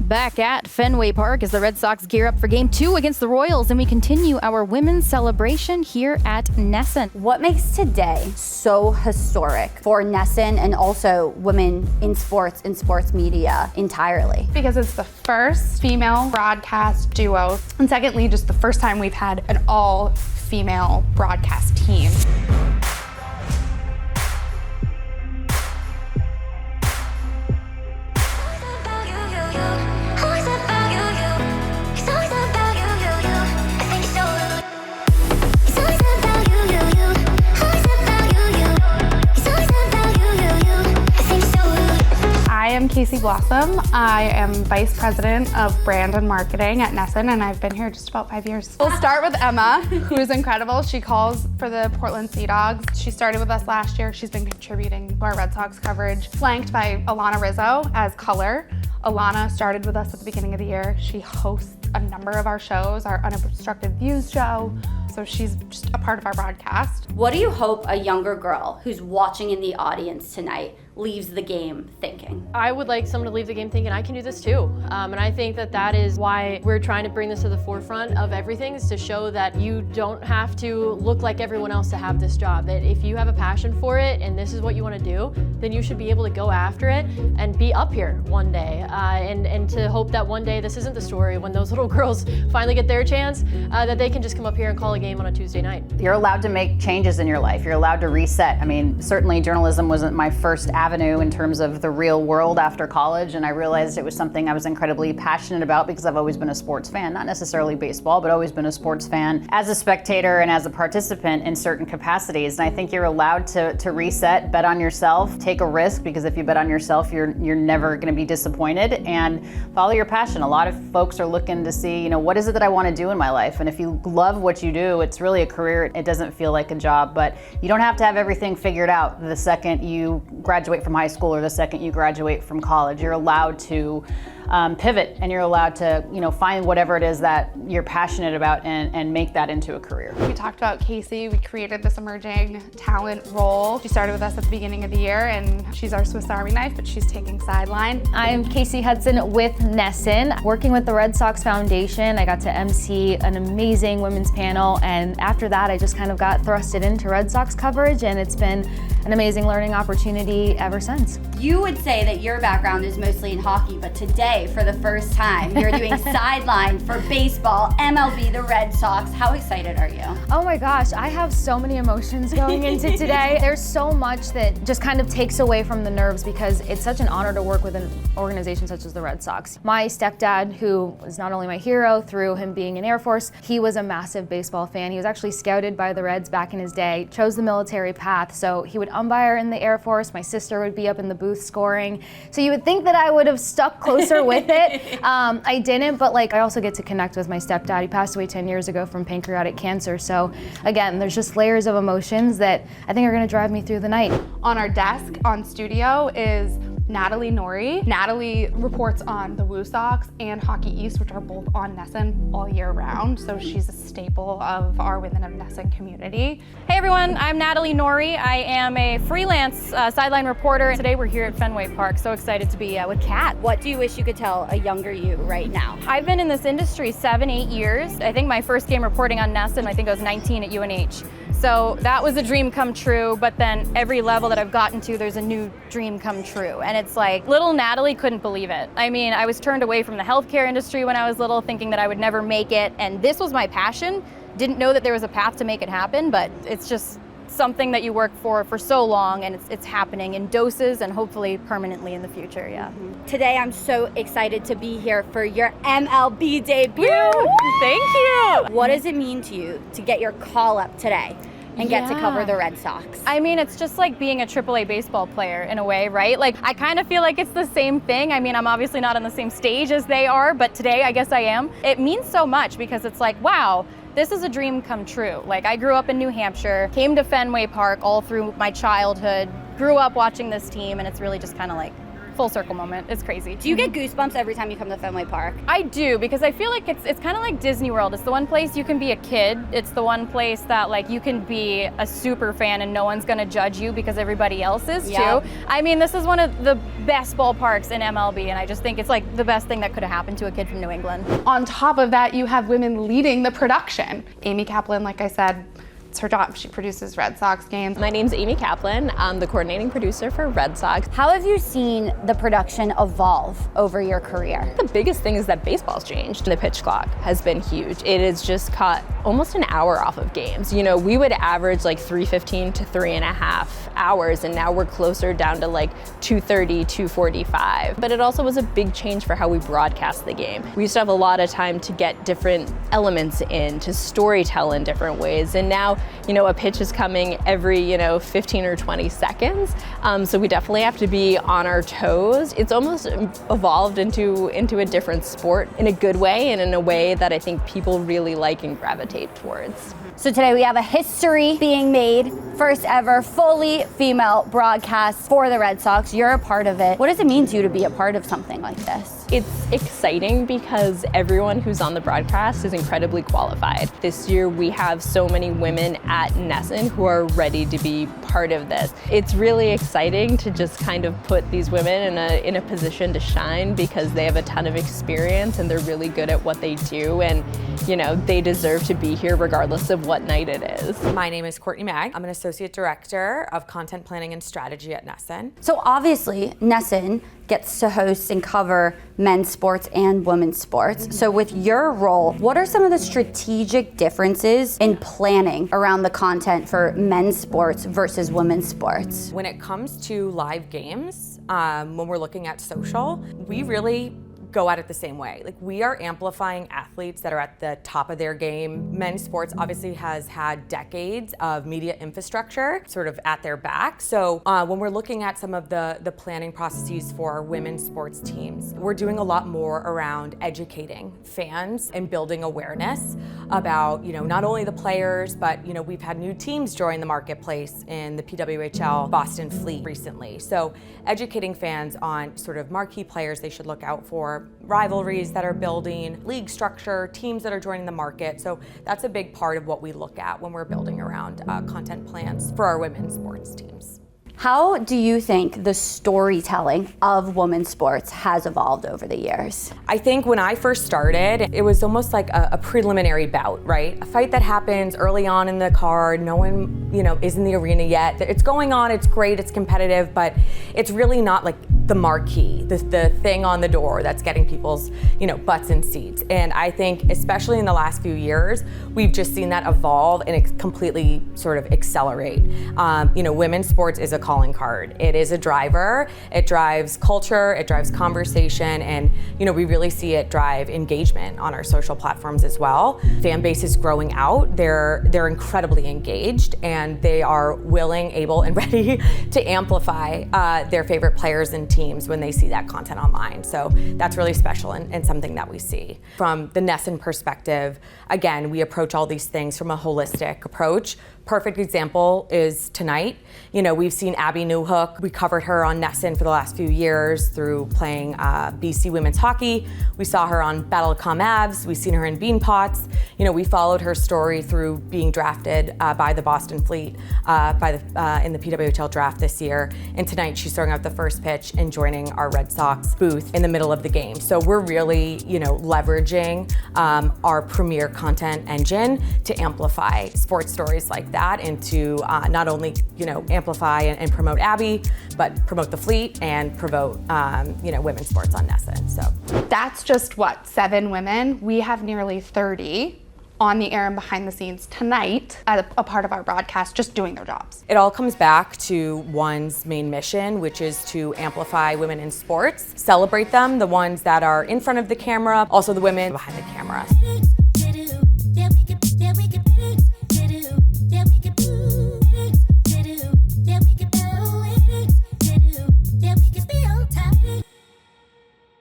Back at Fenway Park as the Red Sox gear up for Game 2 against the Royals, and we continue our women's celebration here at Nesn. What makes today so historic for Nesn and also women in sports media entirely? Because it's the first female broadcast duo, and secondly, just the first time we've had an all-female broadcast team. I am Casey Blossom. I am Vice President of Brand and Marketing at Nesn, and I've been here just about 5 years. We'll start with Emma, who is incredible. She calls for the Portland Sea Dogs. She started with us last year. She's been contributing to our Red Sox coverage, flanked by Alana Rizzo as color. Alana started with us at the beginning of the year. She hosts a number of our shows, our Unobstructed Views show, so she's just a part of our broadcast. What do you hope a younger girl who's watching in the audience tonight leaves the game thinking? I would like someone to leave the game thinking I can do this too. And I think that is why we're trying to bring this to the forefront of everything, is to show that you don't have to look like everyone else to have this job. That if you have a passion for it and this is what you want to do, then you should be able to go after it and be up here one day. And to hope that one day this isn't the story when those little girls finally get their chance, that they can just come up here and call a game on a Tuesday night. You're allowed to make changes in your life. You're allowed to reset. I mean, certainly journalism wasn't my first avenue in terms of the real world after college, and I realized it was something I was incredibly passionate about because I've always been a sports fan, not necessarily baseball, but always been a sports fan as a spectator and as a participant in certain capacities. And I think you're allowed to reset, bet on yourself, take a risk, because if you bet on yourself, you're never going to be disappointed, and follow your passion. A lot of folks are looking to see, what is it that I want to do in my life? And if you love what you do, it's really a career. It doesn't feel like a job, but you don't have to have everything figured out the second you graduate from high school or the second you graduate from college. You're allowed to pivot, and you're allowed to find whatever it is that you're passionate about and make that into a career. We talked about Casey. We created this emerging talent role. She started with us at the beginning of the year, and she's our Swiss Army knife, but she's taking sideline. I'm Casey Hudson with Nesn. Working with the Red Sox Foundation, I got to MC an amazing women's panel, and after that I just kind of got thrusted into Red Sox coverage, and it's been an amazing learning opportunity ever since. You would say that your background is mostly in hockey, but today, for the first time, you're doing sideline for baseball, MLB, the Red Sox. How excited are you? Oh my gosh, I have so many emotions going into today. There's so much that just kind of takes away from the nerves, because it's such an honor to work with an organization such as the Red Sox. My stepdad, who is not only my hero through him being in Air Force, he was a massive baseball fan. He was actually scouted by the Reds back in his day, chose the military path, so he would umpire in the Air Force. My sister would be up in the booth scoring. So you would think that I would have stuck closer with it. I didn't, but I also get to connect with my stepdad. He passed away 10 years ago from pancreatic cancer. So again, there's just layers of emotions that I think are gonna drive me through the night. On our desk on studio is Natalie Nori. Natalie reports on the Woo Sox and Hockey East, which are both on Nesn all year round, so she's a staple of our Women of Nesn community. Hey everyone, I'm Natalie Nori. I am a freelance sideline reporter. Today we're here at Fenway Park. So excited to be with Kat. What do you wish you could tell a younger you right now? I've been in this industry 7-8 years. I think my first game reporting on Nesn, I think I was 19 at UNH. So that was a dream come true, but then every level that I've gotten to, there's a new dream come true. And it's like, little Natalie couldn't believe it. I mean, I was turned away from the healthcare industry when I was little, thinking that I would never make it. And this was my passion. Didn't know that there was a path to make it happen, but it's just something that you work for so long, and it's happening in doses and hopefully permanently in the future, yeah. Today I'm so excited to be here for your MLB debut. Thank you. What does it mean to you to get your call up today and get to cover the Red Sox? I mean, it's just like being a AAA baseball player in a way, right? I kind of feel like it's the same thing. I mean, I'm obviously not on the same stage as they are, but today I guess I am. It means so much because it's like, wow, this is a dream come true. I grew up in New Hampshire, came to Fenway Park all through my childhood, grew up watching this team, and it's really just kind of full circle moment. It's crazy. Do you get goosebumps every time you come to Fenway Park? I do, because I feel like it's kind of like Disney World. It's the one place you can be a kid. It's the one place that like you can be a super fan and no one's gonna judge you because everybody else is too. I mean, this is one of the best ballparks in MLB, and I just think it's like the best thing that could have happened to a kid from New England. On top of that, you have women leading the production. Amy Kaplan, like I said, it's her job. She produces Red Sox games. My name's Amy Kaplan. I'm the coordinating producer for Red Sox. How have you seen the production evolve over your career? The biggest thing is that baseball's changed. The pitch clock has been huge. It has just cut almost an hour off of games. You know, we would average like 3:15 to 3.5 hours, and now we're closer down to like 2:30, 2:45. But it also was a big change for how we broadcast the game. We used to have a lot of time to get different elements in, to storytell in different ways, and now, you know, a pitch is coming every, 15 or 20 seconds. So we definitely have to be on our toes. It's almost evolved into a different sport in a good way, and in a way that I think people really like and gravitate towards. So today we have a history being made, first ever fully female broadcast for the Red Sox. You're a part of it. What does it mean to you to be a part of something like this? It's exciting because everyone who's on the broadcast is incredibly qualified. This year we have so many women at Nesn who are ready to be part of this. It's really exciting to just kind of put these women in a position to shine, because they have a ton of experience and they're really good at what they do, and they deserve to be here regardless of what night it is. My name is Courtney Mag. I'm an Associate Director of Content Planning and Strategy at Nesn. So obviously, Nesn gets to host and cover men's sports and women's sports. So with your role, what are some of the strategic differences in planning around the content for men's sports versus women's sports? When it comes to live games, when we're looking at social, we really go at it the same way. Like, we are amplifying athletes that are at the top of their game. Men's sports obviously has had decades of media infrastructure sort of at their back. So when we're looking at some of the planning processes for our women's sports teams, we're doing a lot more around educating fans and building awareness about, not only the players, but, we've had new teams join the marketplace in the PWHL Boston Fleet recently. So educating fans on sort of marquee players they should look out for, rivalries that are building, league structure, teams that are joining the market. So that's a big part of what we look at when we're building around content plans for our women's sports teams. How do you think the storytelling of women's sports has evolved over the years? I think when I first started, it was almost like a preliminary bout, right? A fight that happens early on in the card, no one, is in the arena yet. It's going on, it's great, it's competitive, but it's really not like the marquee, the thing on the door that's getting people's, butts in seats. And I think, especially in the last few years, we've just seen that evolve and completely sort of accelerate. Women's sports is a calling card. It is a driver. It drives culture, it drives conversation, and we really see it drive engagement on our social platforms as well. Fan base is growing out. They're incredibly engaged, and they are willing, able, and ready to amplify their favorite players and teams when they see that content online. So that's really special and something that we see. From the Nesn perspective, again, we approach all these things from a holistic approach. Perfect example is tonight. We've seen Abby Newhook. We covered her on Nesn for the last few years through playing BC women's hockey. We saw her on Battle of Com Avs. We've seen her in Bean Pots. We followed her story through being drafted by the Boston Fleet in the PWHL draft this year. And tonight she's throwing out the first pitch and joining our Red Sox booth in the middle of the game. So we're really, leveraging our premier content engine to amplify sports stories like that, and to not only amplify and promote Abby, but promote the Fleet and promote women's sports on Nesn. So That's just 7 women. We have nearly 30 on the air and behind the scenes tonight as a part of our broadcast, just doing their jobs. it all comes back to one's main mission, which is to amplify women in sports, celebrate them, the ones that are in front of the camera, also the women behind the camera.